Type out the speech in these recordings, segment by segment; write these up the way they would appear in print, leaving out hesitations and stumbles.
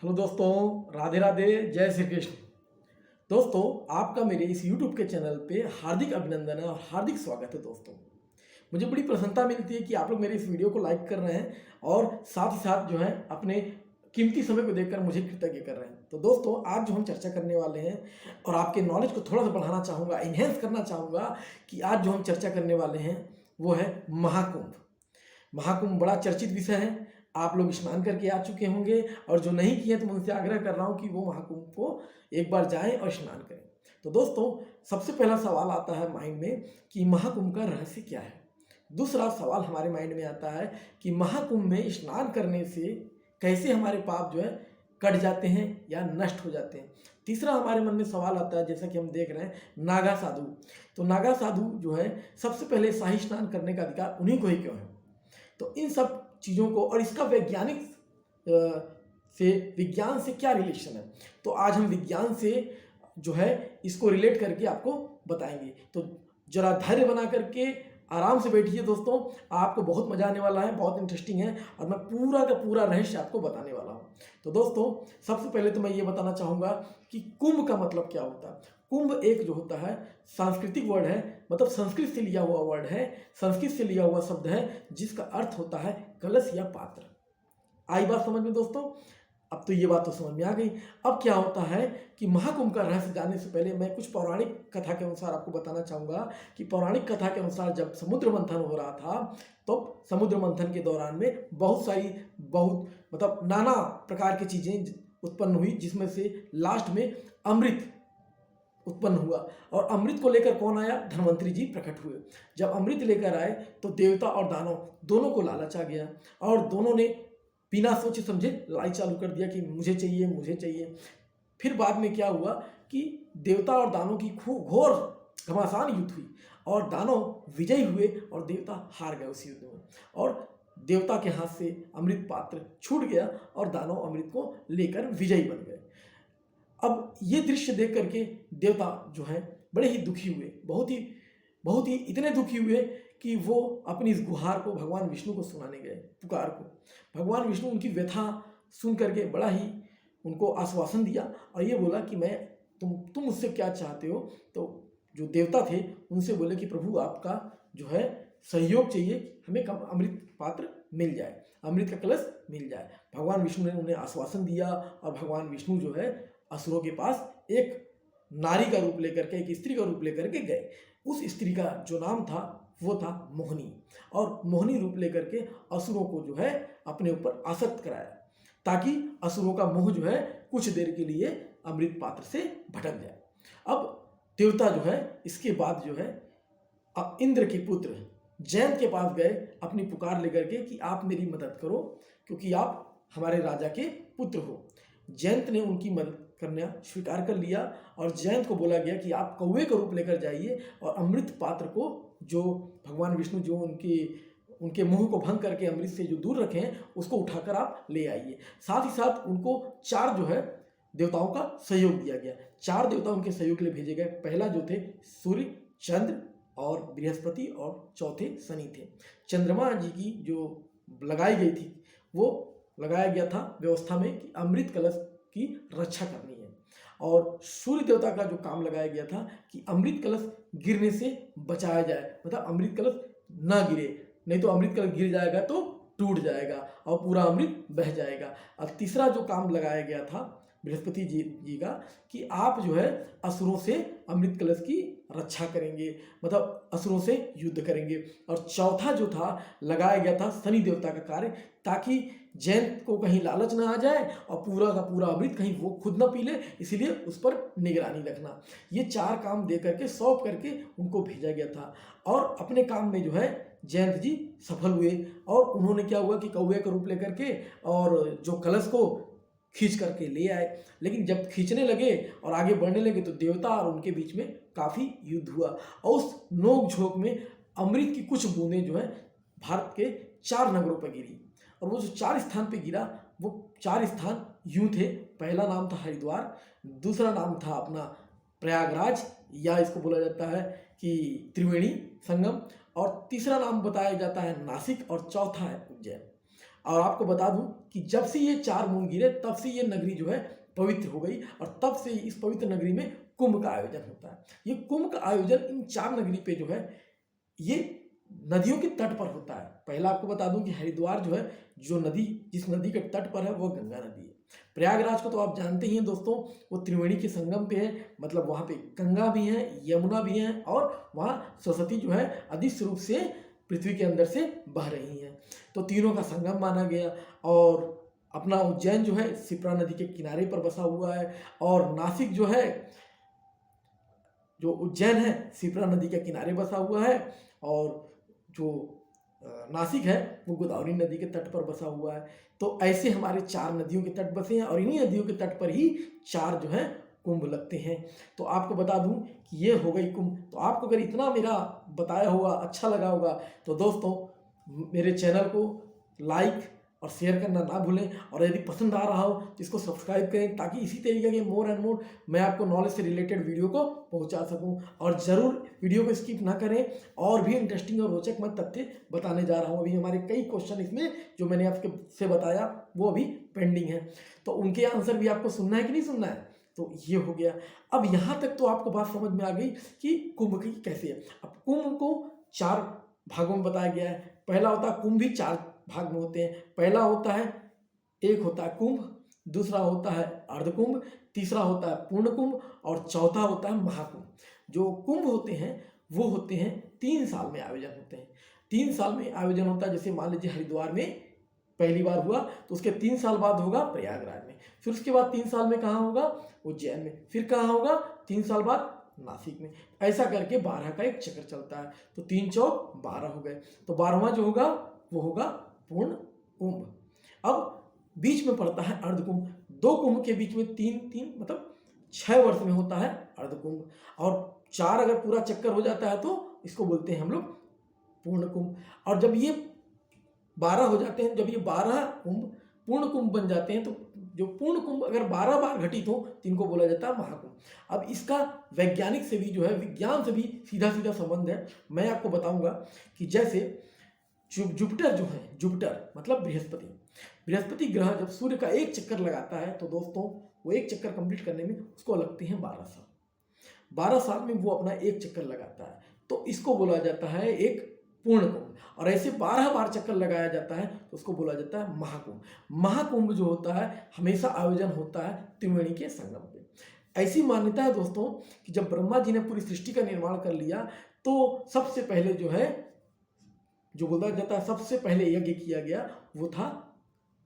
Hello दोस्तों, राधे राधे, जय श्री कृष्ण। दोस्तों, आपका मेरे इस YouTube के चैनल पे हार्दिक अभिनंदन है और हार्दिक स्वागत है। दोस्तों, मुझे बड़ी प्रसन्नता मिलती है कि आप लोग मेरे इस वीडियो को लाइक कर रहे हैं और साथ ही साथ जो है अपने कीमती समय को देखकर मुझे कृतज्ञ कर रहे हैं। तो दोस्तों, आज जो हम चर्चा करने वाले हैं और आपके नॉलेज को थोड़ा सा बढ़ाना चाहूँगा, इन्हेंस करना चाहूँगा कि आज जो हम चर्चा करने वाले हैं वो है महाकुंभ। महाकुंभ बड़ा चर्चित विषय है। आप लोग स्नान करके आ चुके होंगे और जो नहीं किए तो मैं उनसे आग्रह कर रहा हूँ कि वो महाकुंभ को एक बार जाएं और स्नान करें। तो दोस्तों, सबसे पहला सवाल आता है माइंड में कि महाकुंभ का रहस्य क्या है। दूसरा सवाल हमारे माइंड में आता है कि महाकुंभ में स्नान करने से कैसे हमारे पाप जो है कट जाते हैं या नष्ट हो जाते हैं। तीसरा हमारे मन में सवाल आता है, जैसा कि हम देख रहे हैं, नागा साधु। तो नागा साधु जो है सबसे पहले शाही स्नान करने का अधिकार उन्हीं को ही क्यों है। तो इन सब चीज़ों को और इसका विज्ञान से क्या रिलेशन है, तो आज हम विज्ञान से जो है इसको रिलेट करके आपको बताएंगे। तो जरा धैर्य बना करके आराम से बैठिए दोस्तों, आपको बहुत मजा आने वाला है, बहुत इंटरेस्टिंग है और मैं पूरा का पूरा रहस्य आपको बताने वाला हूँ। तो दोस्तों, सबसे पहले तो मैं ये बताना चाहूँगा कि कुंभ का मतलब क्या होता है। कुंभ एक जो होता है सांस्कृतिक वर्ड है, मतलब संस्कृत से लिया हुआ वर्ड है, संस्कृत से लिया हुआ शब्द है, जिसका अर्थ होता है कलश या पात्र। आई बात समझ में दोस्तों? अब तो ये बात तो समझ में आ गई। अब क्या होता है कि महाकुंभ का रहस्य जानने से पहले मैं कुछ पौराणिक कथा के अनुसार आपको बताना चाहूँगा कि पौराणिक कथा के अनुसार जब समुद्र मंथन हो रहा था तो समुद्र मंथन के दौरान में बहुत मतलब नाना प्रकार की चीज़ें उत्पन्न हुई, जिसमें से लास्ट में अमृत उत्पन्न हुआ। और अमृत को लेकर कौन आया? धन्वंतरी जी प्रकट हुए। जब अमृत लेकर आए तो देवता और दानव दोनों को लालच आ गया और दोनों ने बिना सोचे समझे लड़ाई चालू कर दिया कि मुझे चाहिए, मुझे चाहिए। फिर बाद में क्या हुआ कि देवता और दानव की घोर घमासान युद्ध हुई और दानव विजयी हुए और देवता हार गए उस युद्ध में। और देवता के हाथ से अमृत पात्र छूट गया और दानव अमृत को लेकर विजयी बन गए। अब ये दृश्य देख करके देवता जो है बड़े ही दुखी हुए, बहुत ही इतने दुखी हुए कि वो अपनी इस गुहार को भगवान विष्णु को सुनाने गए, पुकार को। भगवान विष्णु उनकी व्यथा सुन करके बड़ा ही उनको आश्वासन दिया और ये बोला कि मैं तुम मुझसे क्या चाहते हो। तो जो देवता थे उनसे बोले कि प्रभु आपका जो है सहयोग चाहिए, हमें अमृत पात्र मिल जाए, अमृत का कलश मिल जाए। भगवान विष्णु ने उन्हें आश्वासन दिया और भगवान विष्णु जो है असुरों के पास एक नारी का रूप लेकर के, एक स्त्री का रूप लेकर के गए। उस स्त्री का जो नाम था वो था मोहिनी, और मोहिनी रूप लेकर के असुरों को जो है अपने ऊपर आसक्त कराया ताकि असुरों का मोह जो है कुछ देर के लिए अमृत पात्र से भटक जाए। अब देवता जो है इसके बाद जो है इंद्र के पुत्र जयंत के पास गए अपनी पुकार लेकर के कि आप मेरी मदद करो क्योंकि आप हमारे राजा के पुत्र हो। जयंत ने उनकी मदद करना स्वीकार कर लिया और जयंत को बोला गया कि आप कौवे का रूप लेकर जाइए और अमृत पात्र को, जो भगवान विष्णु जो उनके मुंह को भंग करके अमृत से जो दूर रखे हैं, उसको उठाकर आप ले आइए। साथ ही साथ उनको 4 जो है देवताओं का सहयोग दिया गया। 4 देवता उनके सहयोग के लिए भेजे गए। पहला जो थे सूर्य, चंद्र और बृहस्पति और चौथे शनि थे। चंद्रमा जी की जो लगाई गई थी वो लगाया गया था व्यवस्था में कि अमृत कलश की रक्षा करनी है, और सूर्य देवता का जो काम लगाया गया था कि अमृत कलश गिरने से बचाया जाए, मतलब अमृत कलश ना गिरे, नहीं तो अमृत कलश गिर जाएगा तो टूट जाएगा और पूरा अमृत बह जाएगा। और तीसरा जो काम लगाया गया था बृहस्पति जी का कि आप जो है असुरों से अमृत कलश की रक्षा करेंगे, मतलब असुरों से युद्ध करेंगे। और चौथा जो था लगाया गया था शनि देवता का कार्य, ताकि जयंत को कहीं लालच ना आ जाए और पूरा का पूरा अमृत कहीं वो खुद ना पी ले, इसीलिए उस पर निगरानी रखना। ये 4 काम दे करके सौंप करके उनको भेजा गया था और अपने काम में जो है जयंत जी सफल हुए। और उन्होंने क्या हुआ कि कौवे का रूप लेकर के और जो कलश को खींच करके ले आए। लेकिन जब खींचने लगे और आगे बढ़ने लगे तो देवता और उनके बीच में काफ़ी युद्ध हुआ और उस नोक झोंक में अमृत की कुछ बूंदें जो है भारत के 4 नगरों पर गिरी। और वो जो 4 स्थान पे गिरा वो 4 स्थान यूं थे। पहला नाम था हरिद्वार, दूसरा नाम था अपना प्रयागराज या इसको बोला जाता है कि त्रिवेणी संगम, और तीसरा नाम बताया जाता है नासिक, और चौथा है उज्जैन। और आपको बता दूं कि जब से ये 4 बूंद गिरे तब से ये नगरी जो है पवित्र हो गई और तब से इस पवित्र नगरी में कुंभ का आयोजन होता है। ये कुंभ का आयोजन इन 4 नगरी पे जो है ये नदियों के तट पर होता है। पहला आपको बता दूं कि हरिद्वार जो है, जो नदी जिस नदी के तट पर है वो गंगा नदी है। प्रयागराज को तो आप जानते ही हैं दोस्तों, वो त्रिवेणी के संगम पे है, मतलब वहाँ पे गंगा भी है, यमुना भी है और वहाँ सरस्वती जो है अदृश्य रूप से पृथ्वी के अंदर से बह रही हैं। तो तीनों का संगम माना गया। और अपना उज्जैन जो है शिप्रा नदी के किनारे पर बसा हुआ है और नासिक जो है, जो उज्जैन है शिप्रा नदी के किनारे बसा हुआ है और जो नासिक है वो गोदावरी नदी के तट पर बसा हुआ है। तो ऐसे हमारे 4 नदियों के तट बसे हैं और इन्हीं नदियों के तट पर ही 4 जो है कुंभ लगते हैं। तो आपको बता दूं कि ये हो गई कुंभ। तो आपको अगर इतना मेरा बताया हुआ अच्छा लगा होगा तो दोस्तों मेरे चैनल को लाइक और शेयर करना ना भूलें और यदि पसंद आ रहा हो तो इसको सब्सक्राइब करें ताकि इसी तरीके के मोर एंड मोर मैं आपको नॉलेज से रिलेटेड वीडियो को पहुंचा सकूं। और ज़रूर वीडियो को स्किप ना करें, और भी इंटरेस्टिंग और रोचक मैं तथ्य बताने जा रहा हूं। अभी हमारे कई क्वेश्चन इसमें जो मैंने आपके से बताया वो अभी पेंडिंग है, तो उनके आंसर भी आपको सुनना है कि नहीं सुनना है। तो ये हो गया। अब यहाँ तक तो आपको बात समझ में आ गई कि कुंभ की कैसे है। अब कुंभ को 4 भागों में बताया गया है। पहला होता है कुंभ भी 4 भाग में होते हैं। पहला होता है, एक होता है कुंभ, दूसरा होता है अर्धकुंभ, तीसरा होता है पूर्ण कुंभ और चौथा होता है महाकुंभ। जो कुंभ होते हैं वो होते हैं 3 साल में आयोजन होते हैं। 3 साल में आयोजन होता है। जैसे मान लीजिए हरिद्वार में पहली बार हुआ तो उसके 3 साल बाद होगा प्रयागराज में, फिर उसके बाद 3 साल में कहाँ होगा, उज्जैन में, फिर कहाँ होगा 3 साल बाद नासिक में। ऐसा करके 12 का एक चक्कर चलता है। तो 3 चौक 12 हो गए। तो 12वां जो होगा वो होगा पूर्ण कुंभ। अब बीच में पड़ता है अर्धकुंभ। 2 कुंभ के बीच में 3 मतलब 6 वर्ष में होता है अर्धकुंभ। और 4 अगर पूरा चक्कर हो जाता है तो इसको बोलते हैं हम लोग पूर्ण कुंभ। और जब ये 12 हो जाते हैं, जब ये 12 कुंभ पूर्ण कुंभ बन जाते हैं, तो जो पूर्ण कुंभ अगर 12 बार घटित हो तो इनको बोला जाता है महाकुंभ। अब इसका वैज्ञानिक से भी जो है, विज्ञान से भी सीधा सीधा संबंध है। मैं आपको बताऊंगा कि जैसे जुपिटर जो है, जुपिटर मतलब बृहस्पति ग्रह जब सूर्य का एक चक्कर लगाता है तो दोस्तों वो एक चक्कर कंप्लीट करने में उसको लगते हैं 12 साल। 12 साल में वो अपना एक चक्कर लगाता है, तो इसको बोला जाता है एक पूर्ण कुंभ। और ऐसे 12 बार चक्कर लगाया जाता है तो उसको बोला जाता है महाकुंभ। महाकुंभ जो होता है हमेशा आयोजन होता है त्रिवेणी के संगम पे। ऐसी मान्यता है दोस्तों कि जब ब्रह्मा जी ने पूरी सृष्टि का निर्माण कर लिया तो सबसे पहले जो है, जो बोला जाता है सबसे पहले यज्ञ किया गया वो था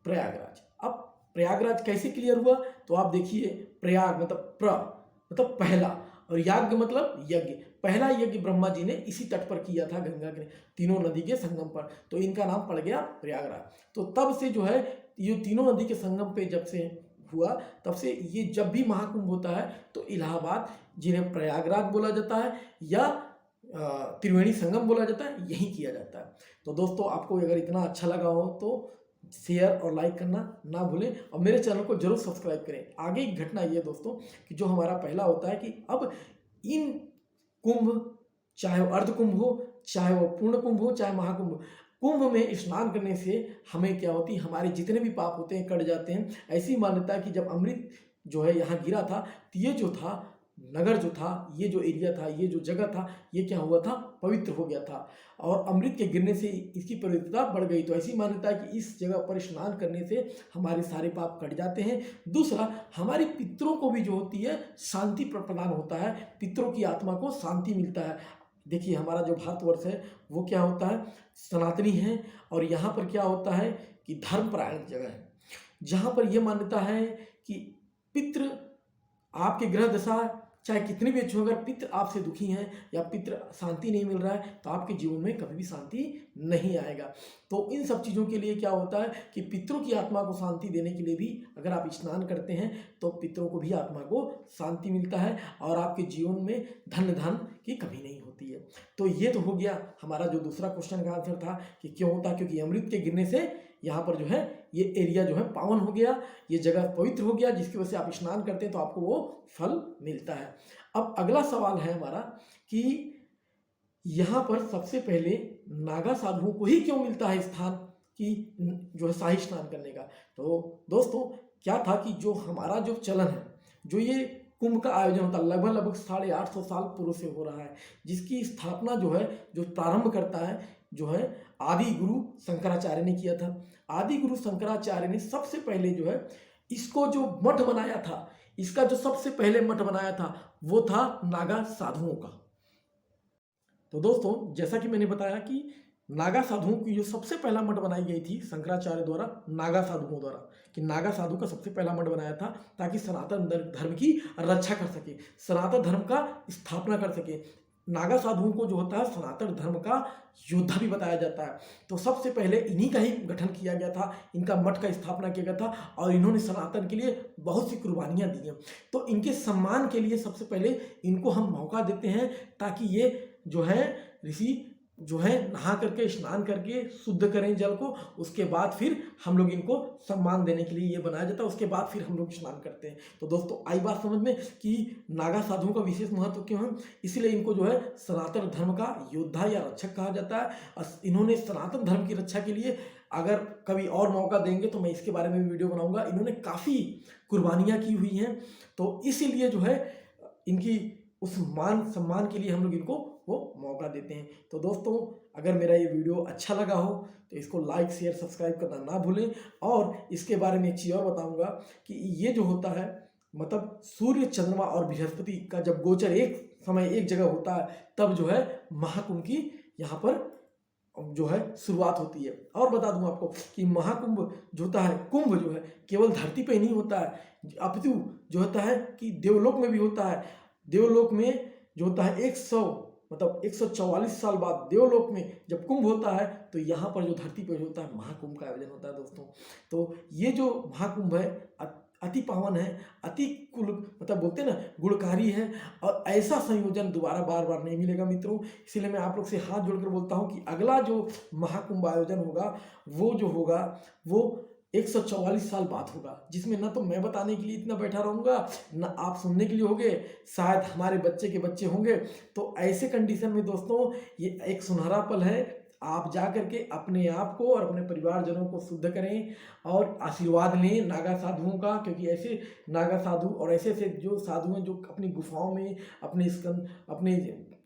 प्रयागराज। अब प्रयागराज कैसे क्लियर हुआ तो आप देखिए, प्रयाग मतलब पहला, और याज्ञ मतलब यज्ञ। पहला यज्ञ ब्रह्मा जी ने इसी तट पर किया था, गंगा के तीनों नदी के संगम पर, तो इनका नाम पड़ गया प्रयागराज। तो तब से जो है ये तीनों नदी के संगम पे जब से हुआ तब से ये जब भी महाकुंभ होता है तो इलाहाबाद, जिन्हें प्रयागराज बोला जाता है या त्रिवेणी संगम बोला जाता है, यही किया जाता है। तो दोस्तों आपको अगर इतना अच्छा लगा हो तो शेयर और लाइक करना ना भूलें और मेरे चैनल को जरूर सब्सक्राइब करें। आगे एक घटना ये दोस्तों कि जो हमारा पहला होता है कि अब इन कुंभ, चाहे वो अर्ध कुंभ हो, चाहे वो पूर्ण कुंभ हो, चाहे महाकुंभ, कुंभ में स्नान करने से हमें क्या होती है, हमारे जितने भी पाप होते हैं कट जाते हैं। ऐसी मान्यता है कि जब अमृत जो है यहाँ गिरा था तो ये जो था नगर, जो था ये जो एरिया था, ये जो जगह था, ये क्या हुआ था, पवित्र हो गया था और अमृत के गिरने से इसकी पवित्रता बढ़ गई। तो ऐसी मान्यता है कि इस जगह पर स्नान करने से हमारे सारे पाप कट जाते हैं। दूसरा, हमारे पितरों को भी जो होती है शांति प्रदान होता है, पितरों की आत्मा को शांति मिलता है। देखिए हमारा जो भारतवर्ष है वो क्या होता है, सनातनी है, और यहाँ पर क्या होता है कि धर्मपरायण जगह है, जहाँ पर यह मान्यता है कि पितृ आपके ग्रह दशा चाहे कितनी भी अच्छी हो, अगर पितृ आपसे दुखी हैं या पितृ शांति नहीं मिल रहा है तो आपके जीवन में कभी भी शांति नहीं आएगा। तो इन सब चीज़ों के लिए क्या होता है कि पितरों की आत्मा को शांति देने के लिए भी अगर आप स्नान करते हैं तो पितरों को भी आत्मा को शांति मिलता है और आपके जीवन में धन की कमी नहीं होती है। तो ये तो हो गया हमारा जो दूसरा क्वेश्चन का आंसर था कि क्यों होता है, क्योंकि अमृत के गिरने से यहाँ पर जो है ये एरिया जो है पावन हो गया, ये जगह पवित्र हो गया, जिसकी वजह से आप स्नान करते हैं तो आपको वो फल मिलता है। अब अगला सवाल है हमारा कि यहाँ पर सबसे पहले नागा साधुओं को ही क्यों मिलता है स्थान, कि जो है शाही स्नान करने का। तो दोस्तों क्या था कि जो हमारा जो चलन है, जो ये कुंभ का आयोजन होता है लगभग लगभग 850 साल पूर्व से हो रहा है, जिसकी स्थापना जो है, जो प्रारंभ करता है, जो है आदि गुरु शंकराचार्य ने किया था। आदि गुरु शंकराचार्य ने सबसे पहले जो है इसको जो मठ बनाया था, इसका जो सबसे पहले मठ बनाया था वो था नागा साधुओं का। तो दोस्तों जैसा कि मैंने बताया कि नागा साधुओं की जो सबसे पहला मठ बनाई गई थी शंकराचार्य द्वारा, नागा साधुओं द्वारा, कि नागा साधु का सबसे पहला मठ बनाया था ताकि सनातन धर्म की रक्षा कर सके, सनातन धर्म का स्थापना कर सके। नागा साधुओं को जो होता है सनातन धर्म का योद्धा भी बताया जाता है। तो सबसे पहले इन्हीं का ही गठन किया गया था, इनका मठ का स्थापना किया गया था और इन्होंने सनातन के लिए बहुत सी कुर्बानियाँ दी हैं। तो इनके सम्मान के लिए सबसे पहले इनको हम मौका देते हैं ताकि ये जो है ऋषि जो है नहा करके स्नान करके शुद्ध करें जल को, उसके बाद फिर हम लोग इनको सम्मान देने के लिए ये बनाया जाता है, उसके बाद फिर हम लोग स्नान करते हैं। तो दोस्तों आई बात समझ में कि नागा साधुओं का विशेष महत्व क्यों है, इसलिए इनको जो है सनातन धर्म का योद्धा या रक्षक कहा जाता है। और इन्होंने सनातन धर्म की रक्षा के लिए, अगर कभी और मौका देंगे तो मैं इसके बारे में भी वीडियो बनाऊंगा, इन्होंने काफ़ी कुर्बानियाँ की हुई हैं। तो इसीलिए जो है इनकी उस मान सम्मान के लिए हम लोग इनको वो मौका देते हैं। तो दोस्तों अगर मेरा ये वीडियो अच्छा लगा हो तो इसको लाइक शेयर सब्सक्राइब करना ना भूलें। और इसके बारे में एक चीज़ और बताऊंगा कि ये जो होता है, मतलब सूर्य चंद्रमा और बृहस्पति का जब गोचर एक समय एक जगह होता है, तब जो है महाकुंभ की यहाँ पर जो है शुरुआत होती है। और बता दूं आपको कि महाकुंभ जो होता है, कुंभ जो है केवल धरती पे नहीं होता है, अपितु जो होता है कि देवलोक में भी होता है। देवलोक में जो होता है 144 साल बाद देवलोक में जब कुंभ होता है, तो यहाँ पर जो धरती पर होता है महाकुंभ का आयोजन होता है दोस्तों। तो ये जो महाकुंभ है अति पावन है, अति कुल मतलब बोलते हैं ना गुणकारी है, और ऐसा संयोजन दोबारा बार बार नहीं मिलेगा मित्रों। इसीलिए मैं आप लोग से हाथ जोड़कर बोलता हूँ कि अगला जो महाकुंभ आयोजन होगा वो जो होगा वो 144 साल बाद होगा, जिसमें ना तो मैं बताने के लिए इतना बैठा रहूँगा, ना आप सुनने के लिए होंगे, शायद हमारे बच्चे के बच्चे होंगे। तो ऐसे कंडीशन में दोस्तों ये एक सुनहरा पल है, आप जा करके अपने आप को और अपने परिवारजनों को शुद्ध करें और आशीर्वाद लें नागा साधुओं का, क्योंकि ऐसे नागा साधु और ऐसे ऐसे जो साधु हैं जो अपनी गुफाओं में अपने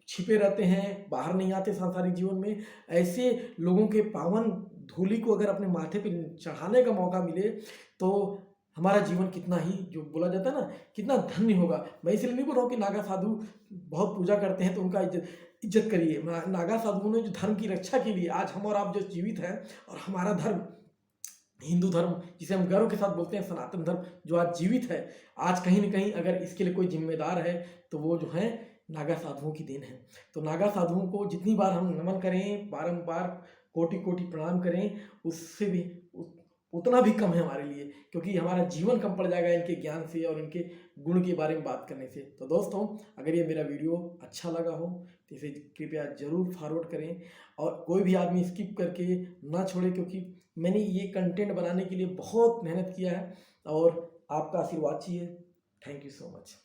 छिपे रहते हैं, बाहर नहीं आते सांसारिक जीवन में, ऐसे लोगों के पावन धूलि को अगर अपने माथे पे चढ़ाने का मौका मिले तो हमारा जीवन कितना ही, जो बोला जाता है ना, कितना धन्य होगा। मैं इसलिए नहीं बोल रहा हूँ कि नागा साधु बहुत पूजा करते हैं तो उनका इज्जत करिए। नागा साधुओं ने जो धर्म की रक्षा के लिए आज हम और आप जो जीवित हैं, और हमारा धर्म हिंदू धर्म जिसे हम गर्व के साथ बोलते हैं सनातन धर्म, जो आज जीवित है, आज कहीं ना कहीं अगर इसके लिए कोई जिम्मेदार है तो वो जो है नागा साधुओं की देन है। तो नागा साधुओं को जितनी बार हम नमन करें, बारंबार कोटि कोटि प्रणाम करें, उससे भी उतना भी कम है हमारे लिए, क्योंकि हमारा जीवन कम पड़ जाएगा इनके ज्ञान से और इनके गुण के बारे में बात करने से। तो दोस्तों अगर ये मेरा वीडियो अच्छा लगा हो तो इसे कृपया ज़रूर फॉरवर्ड करें, और कोई भी आदमी स्किप करके ना छोड़े, क्योंकि मैंने ये कंटेंट बनाने के लिए बहुत मेहनत किया है और आपका आशीर्वाद चाहिए। Thank you so much.